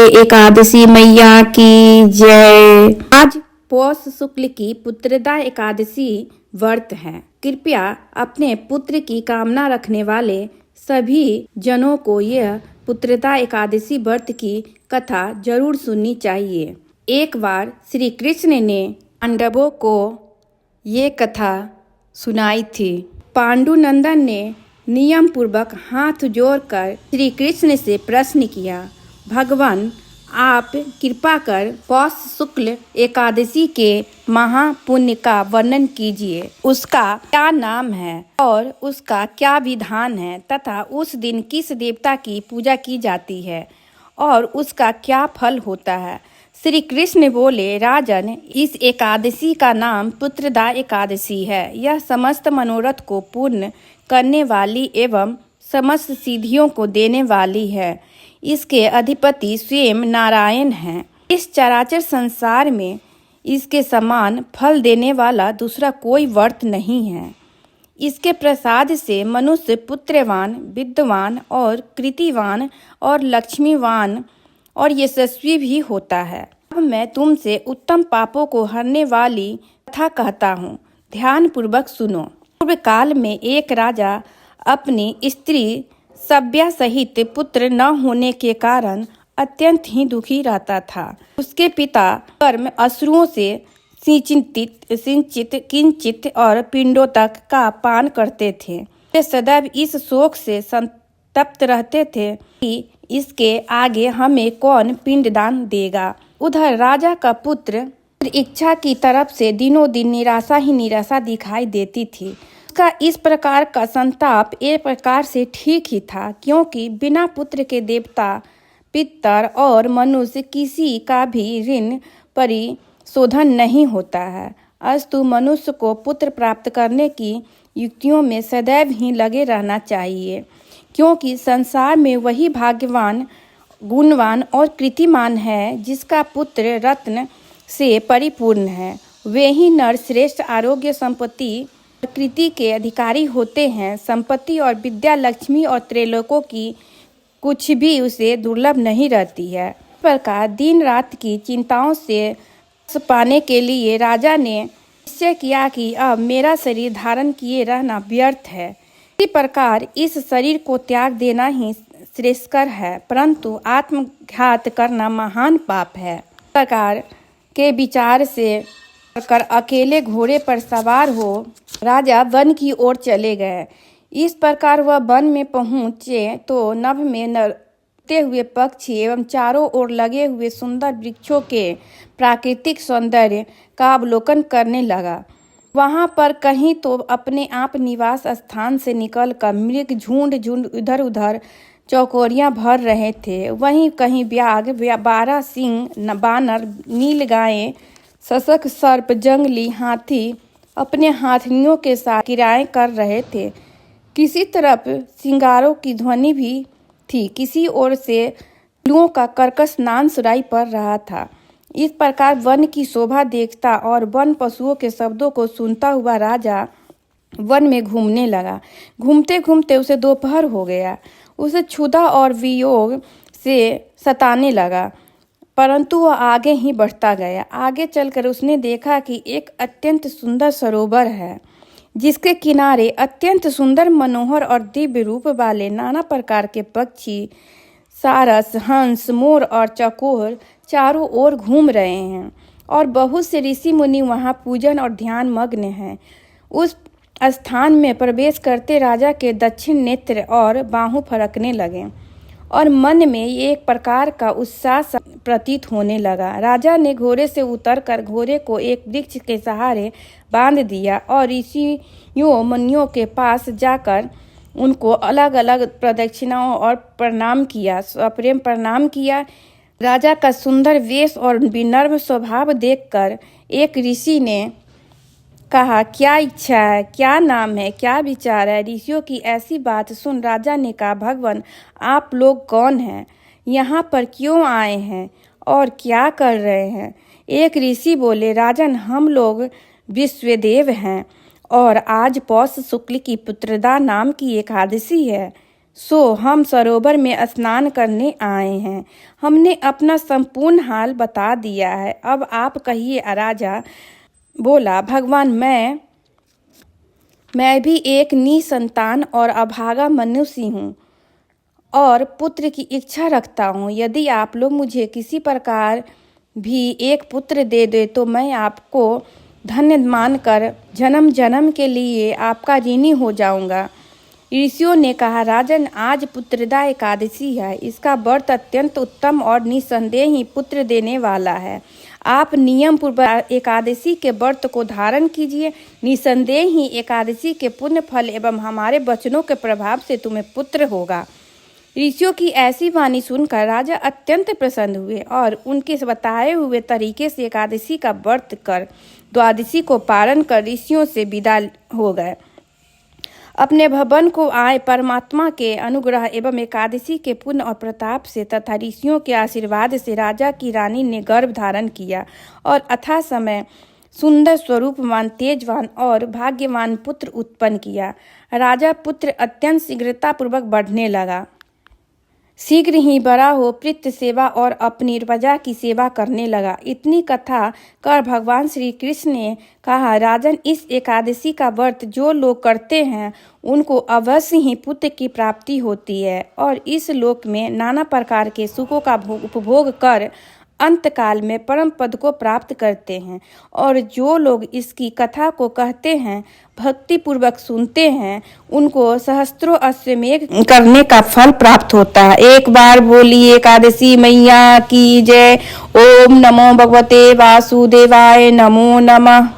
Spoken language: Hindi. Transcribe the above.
एकादशी मैया की जय। आज पौष शुक्ल की पुत्रदा एकादशी व्रत है। कृपया अपने पुत्र की कामना रखने वाले सभी जनों को यह पुत्रदा एकादशी व्रत की कथा जरूर सुननी चाहिए। एक बार श्री कृष्ण ने पांडवों को ये कथा सुनाई थी। पांडुनंदन ने नियम पूर्वक हाथ जोड़कर श्री कृष्ण से प्रश्न किया, भगवान आप कृपा कर पौष शुक्ल एकादशी के महापुण्य का वर्णन कीजिए। उसका क्या नाम है और उसका क्या विधान है तथा उस दिन किस देवता की पूजा की जाती है और उसका क्या फल होता है। श्री कृष्ण बोले, राजन, इस एकादशी का नाम पुत्रदा एकादशी है। यह समस्त मनोरथ को पूर्ण करने वाली एवं समस्त सिद्धियों को देने वाली है। इसके अधिपति स्वयं नारायण हैं। इस चराचर संसार में इसके समान फल देने वाला दूसरा कोई व्रत नहीं है। इसके प्रसाद से मनुष्य पुत्रवान, विद्वान और कृतिवान और लक्ष्मीवान और यशस्वी भी होता है। अब मैं तुमसे उत्तम पापों को हरने वाली कथा कहता हूँ, ध्यान पूर्वक सुनो। पूर्व काल में एक राजा अपनी स्त्री सभ्या सहित पुत्र न होने के कारण अत्यंत ही दुखी रहता था। उसके पिता कर्म अश्रुओं से सिंचित किंचित और पिंडों तक का पान करते थे। वे सदैव इस शोक से संतप्त रहते थे कि इसके आगे हमें कौन पिंडदान देगा। उधर राजा का पुत्र इच्छा की तरफ से दिनों दिन निराशा ही निराशा दिखाई देती थी। उसका इस प्रकार का संताप एक प्रकार से ठीक ही था, क्योंकि बिना पुत्र के देवता, पितर और मनुष्य किसी का भी ऋण परिशोधन नहीं होता है। अस्तु मनुष्य को पुत्र प्राप्त करने की युक्तियों में सदैव ही लगे रहना चाहिए, क्योंकि संसार में वही भाग्यवान, गुणवान और कृतिमान है जिसका पुत्र रत्न से परिपूर्ण है। वे ही नर श्रेष्ठ आरोग्य, संपत्ति, कृति के अधिकारी होते हैं। संपत्ति और विद्या, लक्ष्मी और त्रैलोकों की कुछ भी उसे दुर्लभ नहीं रहती है। इस प्रकार दिन रात की चिंताओं से पाने के लिए राजा ने निश्चय किया कि अब मेरा शरीर धारण किए रहना व्यर्थ है। इसी प्रकार इस शरीर को त्याग देना ही श्रेयस्कर है, परंतु आत्मघात करना महान पाप है। इस प्रकार के विचार से कर अकेले घोड़े पर सवार हो राजा वन की ओर चले गए। इस प्रकार वह वन में पहुंचे तो नभ में नरते हुए पक्षी एवं चारों ओर लगे हुए सुंदर वृक्षों के प्राकृतिक सौंदर्य का अवलोकन करने लगा। वहां पर कहीं तो अपने आप निवास स्थान से निकलकर मृग झुंड झुंड इधर उधर चौकोरियां भर रहे थे। वहीं कहीं व्याघ्र, 12 सिंह, बानर, नील गायें, शशक सर्प, जंगली हाथी अपने हाथियों के साथ किराए कर रहे थे। किसी तरफ सिंगारों की ध्वनि भी थी, किसी ओर से फूलों का कर्कश नाद सुनाई पड़ रहा था। इस प्रकार वन की शोभा देखता और वन पशुओं के शब्दों को सुनता हुआ राजा वन में घूमने लगा। घूमते घूमते उसे दोपहर हो गया। उसे क्षुधा और वियोग से सताने लगा, परंतु वह आगे ही बढ़ता गया। आगे चलकर उसने देखा कि एक अत्यंत सुंदर सरोवर है, जिसके किनारे अत्यंत सुंदर, मनोहर और दिव्य रूप वाले नाना प्रकार के पक्षी, सारस, हंस, मोर और चकोर चारों ओर घूम रहे हैं और बहुत से ऋषि मुनि वहां पूजन और ध्यान मग्न हैं। उस स्थान में प्रवेश करते राजा के दक्षिण नेत्र और बाहु फड़कने लगे और मन में एक प्रकार का उत्साह प्रतीत होने लगा। राजा ने घोड़े से उतरकर घोड़े को एक वृक्ष के सहारे बांध दिया और ऋषियों मुनियों के पास जाकर उनको अलग अलग प्रदक्षिणाओं और प्रणाम किया, सप्रेम प्रणाम किया। राजा का सुंदर वेश और विनम्र स्वभाव देखकर एक ऋषि ने कहा, क्या इच्छा है, क्या नाम है, क्या विचार है। ऋषियों की ऐसी बात सुन राजा ने कहा, भगवान आप लोग कौन हैं, यहाँ पर क्यों आए हैं और क्या कर रहे हैं। एक ऋषि बोले, राजन हम लोग विश्वदेव हैं और आज पौष शुक्ल की पुत्रदा नाम की एकादशी है। सो हम सरोवर में स्नान करने आए हैं। हमने अपना संपूर्ण हाल बता दिया है। अब आप कहिए। राजा बोला, भगवान, मैं भी एक निसंतान और अभागा मनुष्य हूँ और पुत्र की इच्छा रखता हूँ। यदि आप लोग मुझे किसी प्रकार भी एक पुत्र दे दे तो मैं आपको धन्य मानकर जन्म जन्म के लिए आपका ऋणी हो जाऊंगा। ऋषियों ने कहा, राजन, आज पुत्रदा एकादशी है। इसका व्रत अत्यंत उत्तम और निसंदेह ही पुत्र देने वाला है। आप नियम पूर्वक एकादशी के व्रत को धारण कीजिए। निसंदेह ही एकादशी के पुण्य फल एवं हमारे वचनों के प्रभाव से तुम्हें पुत्र होगा। ऋषियों की ऐसी वाणी सुनकर राजा अत्यंत प्रसन्न हुए और उनके बताए हुए तरीके से एकादशी का व्रत कर द्वादशी को पारण कर ऋषियों से विदा हो गए। अपने भवन को आए परमात्मा के अनुग्रह एवं एकादशी के पुण्य और प्रताप से तथा ऋषियों के आशीर्वाद से राजा की रानी ने गर्भ धारण किया और अथा समय सुंदर स्वरूपवान, तेजवान और भाग्यवान पुत्र उत्पन्न किया। राजा पुत्र अत्यंत शीघ्रतापूर्वक बढ़ने लगा। शीघ्र ही बड़ा हो पितृ सेवा और अपनी प्रजा की सेवा करने लगा। इतनी कथा कर भगवान श्री कृष्ण ने कहा, राजन, इस एकादशी का व्रत जो लोग करते हैं उनको अवश्य ही पुत्र की प्राप्ति होती है और इस लोक में नाना प्रकार के सुखों का उपभोग कर अंतकाल में परम पद को प्राप्त करते हैं। और जो लोग इसकी कथा को कहते हैं, भक्ति पूर्वक सुनते हैं, उनको सहस्त्रों अश्वमेध करने का फल प्राप्त होता है। एक बार बोलिए एकादशी मैया की जय। ओम नमो भगवते वासुदेवाय। नमो नमः।